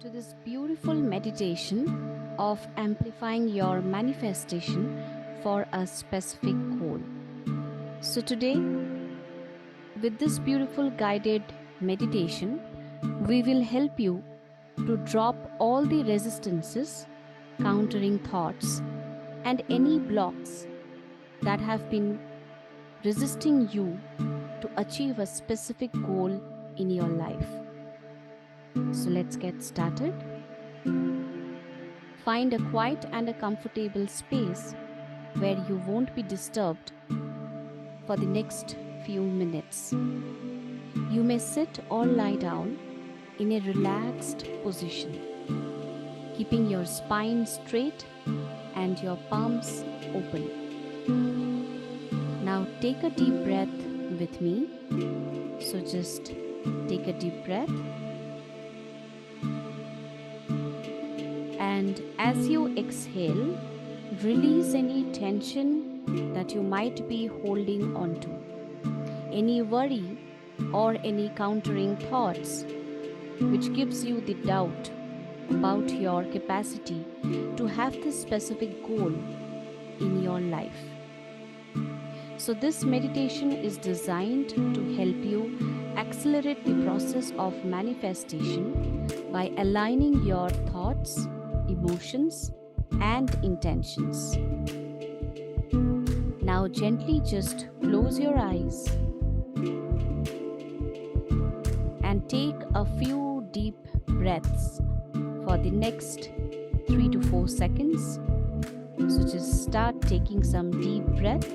to this beautiful meditation of amplifying your manifestation for a specific goal. So, today, with this beautiful guided meditation, we will help you to drop all the resistances, countering thoughts, and any blocks that have been resisting you to achieve a specific goal in your life. So let's get started. Find a quiet and a comfortable space where you won't be disturbed for the next few minutes. You may sit or lie down in a relaxed position, keeping your spine straight and your palms open. Now take a deep breath with me. So just take a deep breath. And as you exhale, release any tension that you might be holding on to, any worry or any countering thoughts which gives you the doubt about your capacity to have this specific goal in your life. So this meditation is designed to help you accelerate the process of manifestation by aligning your thoughts, emotions, and intentions. Now gently just close your eyes and take a few deep breaths for the next 3 to 4 seconds. So just start taking some deep breath.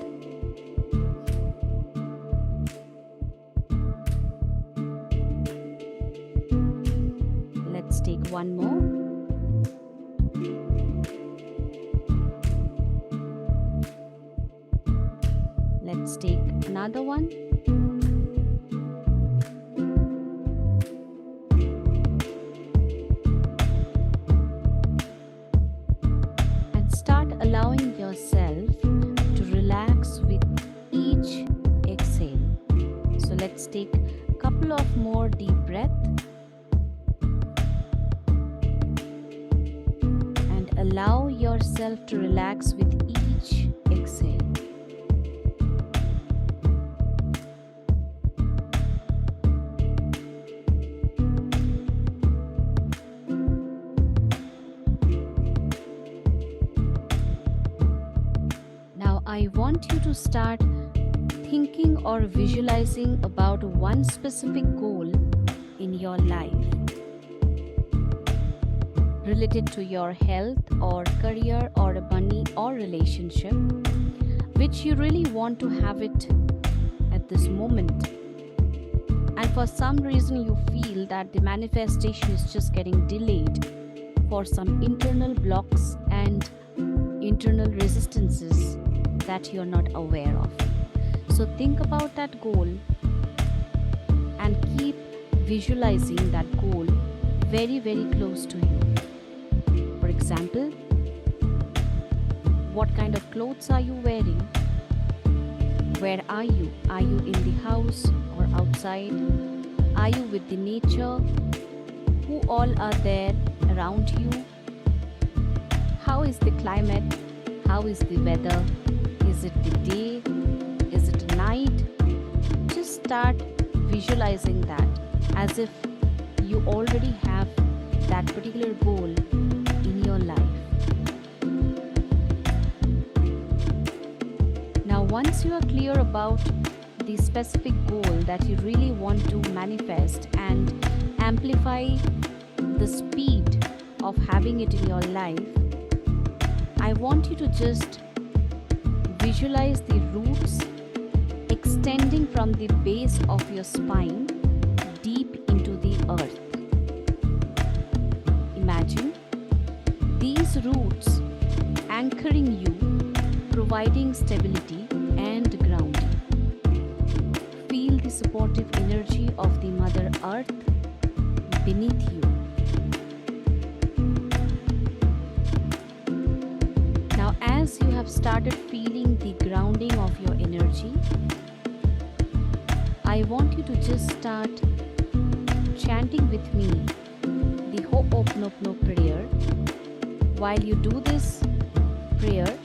Let's take one more. Let's take another one. And start allowing yourself to relax with each exhale. So let's take a couple of more deep breaths. And allow yourself to relax with each exhale. I want you to start thinking or visualizing about one specific goal in your life related to your health or career or money or relationship, which you really want to have it at this moment. And for some reason you feel that the manifestation is just getting delayed for some internal blocks and internal resistances that you're not aware of. So think about that goal and keep visualizing that goal very, very close to you. For example, what kind of clothes are you wearing? Where are you? Are you in the house or outside? Are you with the nature? Who all are there around you? How is the climate? How is the weather? Is it the day? Is it night? Just start visualizing that as if you already have that particular goal in your life. Now, once you are clear about the specific goal that you really want to manifest and amplify the speed of having it in your life, I want you to just visualize the roots extending from the base of your spine deep into the earth. Imagine these roots anchoring you, providing stability and grounding. Feel the supportive energy of the Mother Earth beneath you. As you have started feeling the grounding of your energy, I want you to just start chanting with me the Hooponopono prayer. While you do this prayer,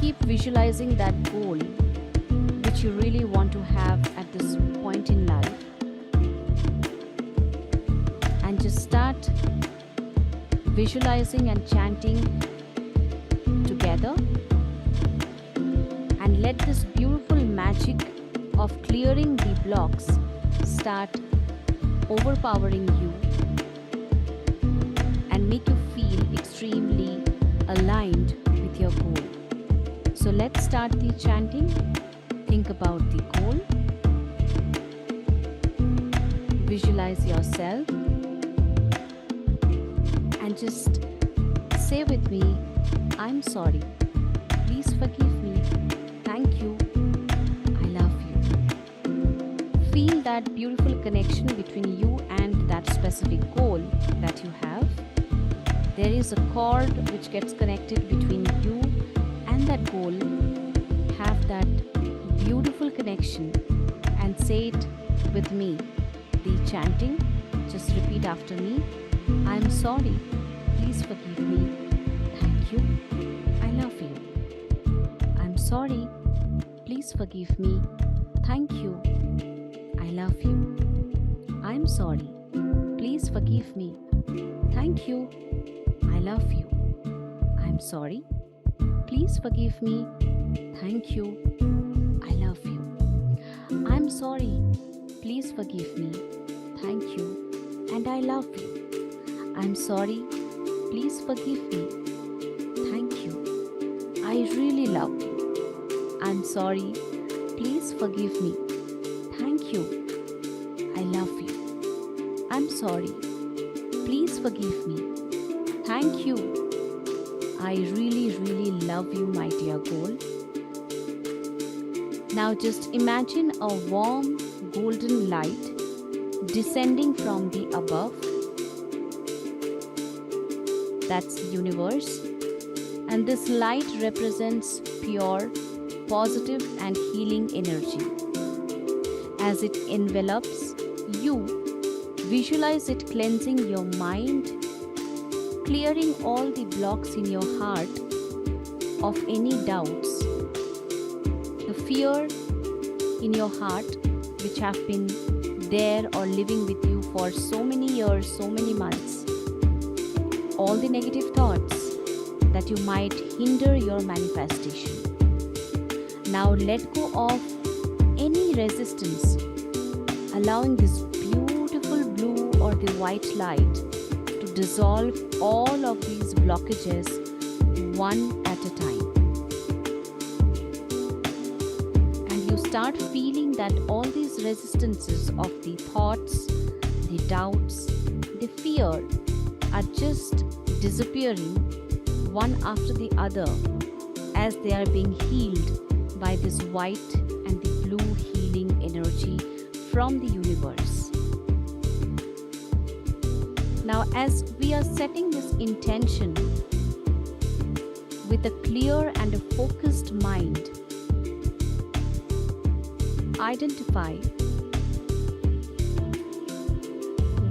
keep visualizing that goal which you really want to have at this point in life, and just start visualizing and chanting together, and let this beautiful magic of clearing the blocks start overpowering you and make you feel extremely aligned with your goal. So let's start the chanting. Think about the goal. Visualize yourself and just say with me, I'm sorry. Please forgive me. Thank you. I love you. Feel that beautiful connection between you and that specific goal that you have. There is a cord which gets connected between you and that goal. Have that beautiful connection and say it with me. The chanting, just repeat after me. I'm sorry. Please forgive me. Thank you. I love you. I'm sorry. Please forgive me. Thank you. I love you. I'm sorry. Please forgive me. Thank you. I love you. I'm sorry. Please forgive me. Thank you. I love you. I'm sorry. Please forgive me. Thank you. And I love you. I'm sorry. Please forgive me. Thank you. I really love you. I'm sorry. Please forgive me. Thank you. I love you. I'm sorry. Please forgive me. Thank you. I really, really love you, my dear goal. Now just imagine a warm golden light descending from the above. That's the universe. And this light represents pure, positive and healing energy. As it envelops you, visualize it cleansing your mind, clearing all the blocks in your heart of any doubts, the fear in your heart which have been there or living with you for so many years, so many months, all the negative thoughts that you might hinder your manifestation. Now let go of any resistance, allowing this beautiful blue or the white light to dissolve all of these blockages one at a time. And you start feeling that all these resistances of the thoughts, the doubts, the fear are just disappearing one after the other as they are being healed by this white and the blue healing energy from the universe. Now, as we are setting this intention with a clear and a focused mind, identify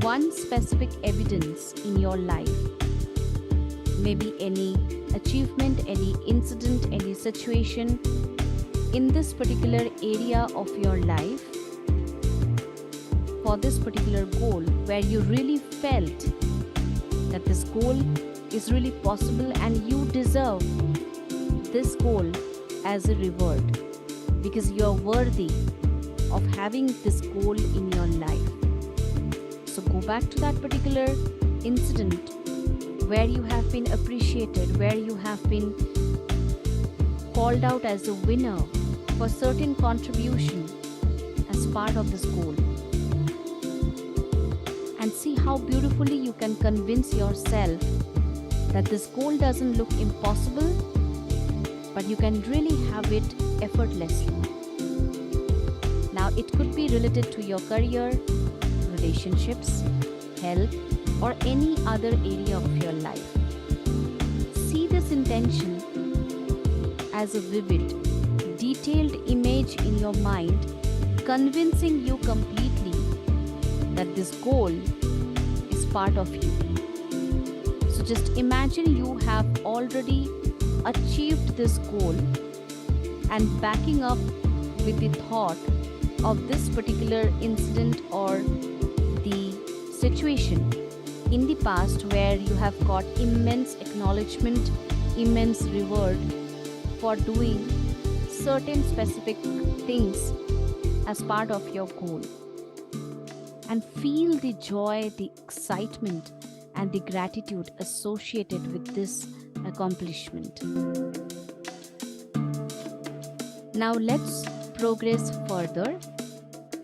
one specific evidence in your life, maybe any achievement, any incident, any situation in this particular area of your life, for this particular goal, where you really felt that this goal is really possible and you deserve this goal as a reward because you are worthy of having this goal in your life. So go back to that particular incident where you have been appreciated, where you have been called out as a winner for certain contribution as part of this goal. And see how beautifully you can convince yourself that this goal doesn't look impossible, but you can really have it effortlessly. Now, it could be related to your career, relationships, health, or any other area of your life. See this intention as a vivid, detailed image in your mind, convincing you completely that this goal is part of you. So just imagine you have already achieved this goal, and backing up with the thought of this particular incident or the situation in the past where you have got immense acknowledgement, immense reward for doing certain specific things as part of your goal. And feel the joy, the excitement, and the gratitude associated with this accomplishment. Now let's progress further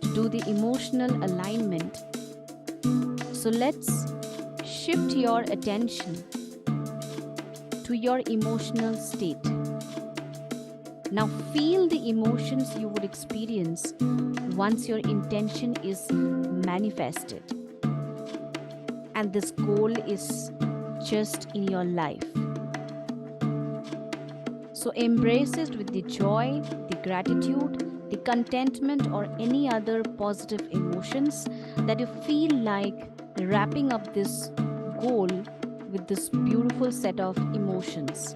to do the emotional alignment. So let's shift your attention to your emotional state. Now feel the emotions you would experience once your intention is manifested and this goal is just in your life. So embrace it with the joy, the gratitude, the contentment, or any other positive emotions that you feel like wrapping up this goal with this beautiful set of emotions.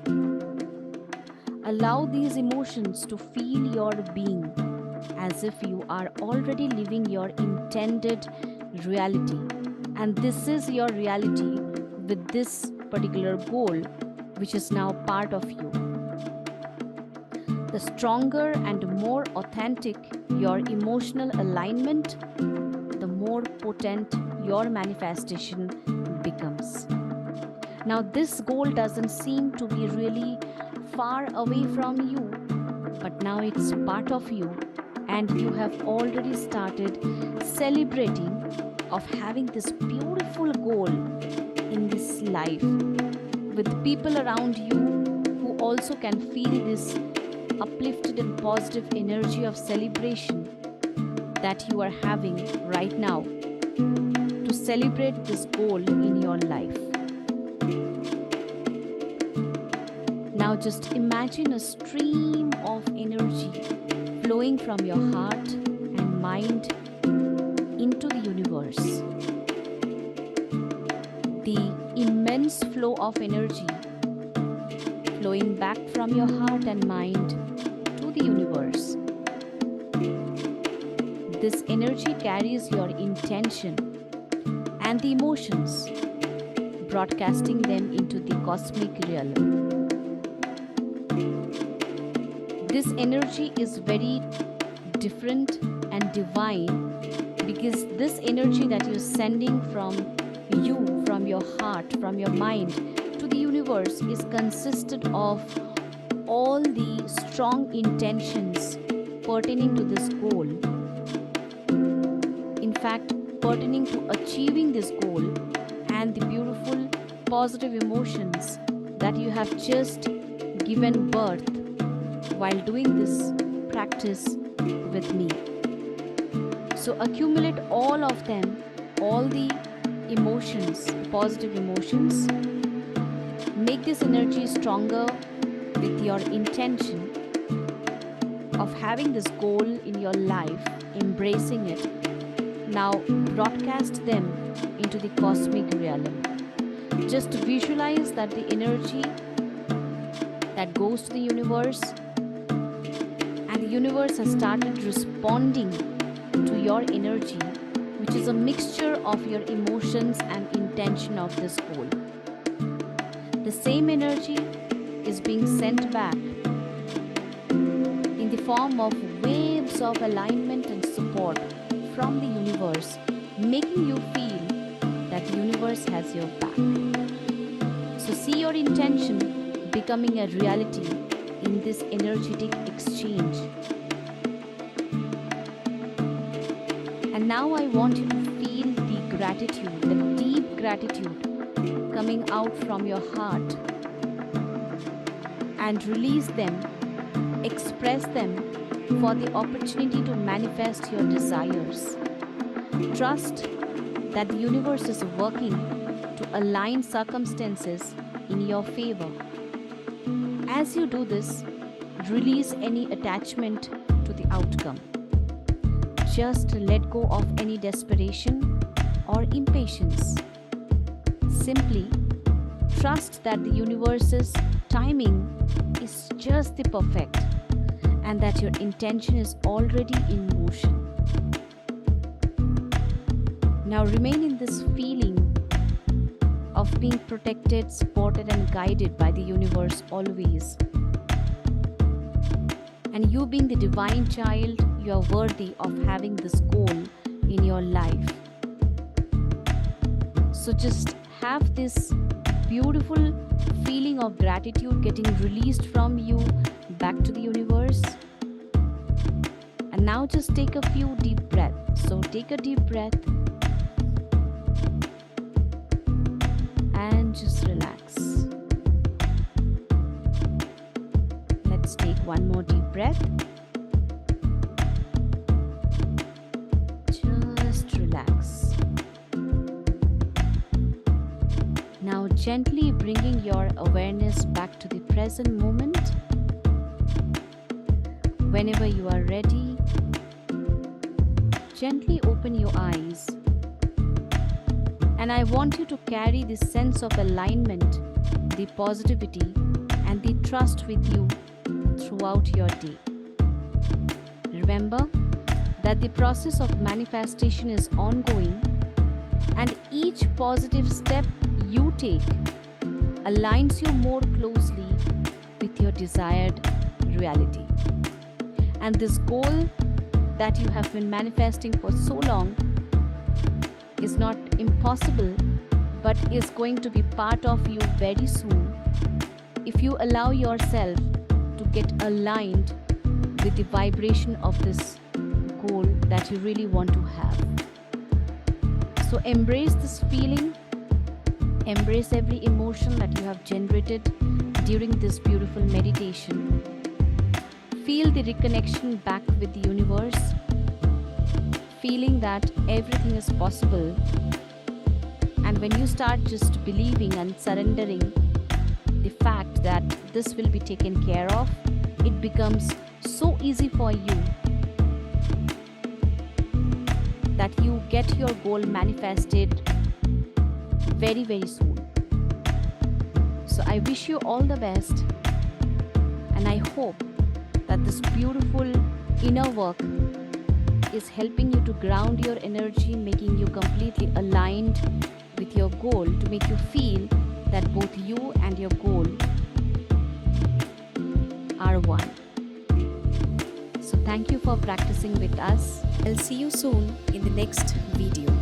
Allow these emotions to fill your being as if you are already living your intended reality. And this is your reality with this particular goal, which is now part of you. The stronger and more authentic your emotional alignment, the more potent your manifestation becomes. Now, this goal doesn't seem to be really far away from you, but now it's part of you, and you have already started celebrating of having this beautiful goal in this life with people around you who also can feel this uplifted and positive energy of celebration that you are having right now to celebrate this goal in your life. Now just imagine a stream of energy flowing from your heart and mind into the universe. The immense flow of energy flowing back from your heart and mind to the universe. This energy carries your intention and the emotions, broadcasting them into the cosmic realm. This energy is very different and divine because this energy that you're sending from you, from your heart, from your mind to the universe is consisted of all the strong intentions pertaining to this goal. In fact, pertaining to achieving this goal and the beautiful positive emotions that you have just given birth while doing this practice with me. So accumulate all of them, all the emotions, positive emotions. Make this energy stronger with your intention of having this goal in your life, embracing it. Now broadcast them into the cosmic realm. Just visualize that the energy that goes to the universe, and the universe has started responding to your energy, which is a mixture of your emotions and intention of this goal. The same energy is being sent back in the form of waves of alignment and support from the universe, making you feel that the universe has your back. So see your intention becoming a reality in this energetic exchange. And now I want you to feel the gratitude, the deep gratitude coming out from your heart, and release them, express them for the opportunity to manifest your desires. Trust that the universe is working to align circumstances in your favor. As you do this, release any attachment to the outcome. Just let go of any desperation or impatience simply trust that the universe's timing is just the perfect and that your intention is already in motion. Now remain in this feeling of being protected, supported, and guided by the universe always. And you being the divine child, you are worthy of having this goal in your life. So just have this beautiful feeling of gratitude getting released from you back to the universe. And now just take a few deep breaths. So take a deep breath and just relax. Let's take one more deep breath. Just relax. Now gently bringing your awareness back to the present moment. Whenever you are ready, gently open your eyes. And I want you to carry this sense of alignment, the positivity, and the trust with you throughout your day. Remember that the process of manifestation is ongoing, and each positive step you take aligns you more closely with your desired reality. And this goal that you have been manifesting for so long is not impossible, but is going to be part of you very soon if you allow yourself to get aligned with the vibration of this goal that you really want to have. So embrace this feeling, embrace every emotion that you have generated during this beautiful meditation. Feel the reconnection back with the universe, feeling that everything is possible. And when you start just believing and surrendering the fact that this will be taken care of, it becomes so easy for you that you get your goal manifested very, very soon. So I wish you all the best, and I hope that this beautiful inner work is helping you to ground your energy, making you completely aligned with your goal, to make you feel that both you and your goal are one. So thank you for practicing with us. I'll see you soon in the next video.